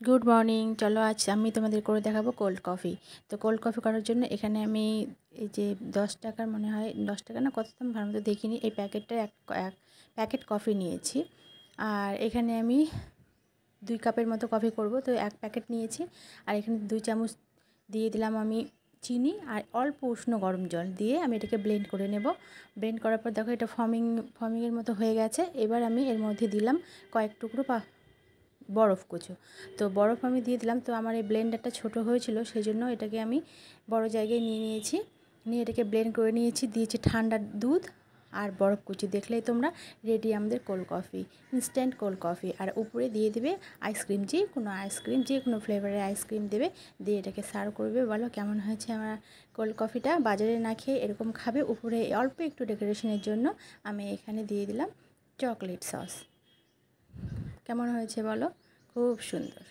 Good morning. চলো আজ আমি তোমাদের করে দেখাবো কোল্ড কফি। তো কোল্ড কফি করার জন্য এখানে আমি এই যে 10 টাকার মনে হয় 10 টাকা না কত দাম ভালো মতো দেখিনি, এই প্যাকেটটা এক এক প্যাকেট কফি নিয়েছি। আর এখানে আমি 2 কাপের মতো কফি করব, তো 1 প্যাকেট নিয়েছি। আর এখানে 2 চামচ দিয়ে দিলাম আমি চিনি, আর অল্প উষ্ণ গরম জল দিয়ে আমি এটাকে ব্লেন্ড করে নেব। ব্লেন্ড করার পর দেখো এটা ফমিংয়ের মতো হয়ে গেছে। এবার আমি এর মধ্যে দিলাম কয়েক টুকরো বরফ কুচো। তো বরফ আমি দিয়ে দিলাম। তো আমার এই ব্লেন্ডারটা ছোটো হয়েছিল, সেই জন্য এটাকে আমি বড় জায়গায় নিয়ে নিয়েছি। নিয়ে এটাকে ব্লেন্ড করে নিয়েছি, দিয়েছি ঠান্ডা দুধ আর বরফ কুচি। দেখলেই তোমরা রেডি আমাদের cold coffee, instant cold coffee. আর উপরে দিয়ে দেবে আইসক্রিম, যে কোনো ফ্লেভারের আইসক্রিম দেবে, দিয়ে এটাকে সার্ভ করবে। বলো কেমন হয়েছে আমার কোল্ড কফিটা। বাজারে না খেয়ে এরকম খাবে। উপরে অল্প একটু ডেকোরেশনের জন্য আমি এখানে দিয়ে দিলাম চকলেট সস। কেমন হয়েছে বলো? খুব সুন্দর।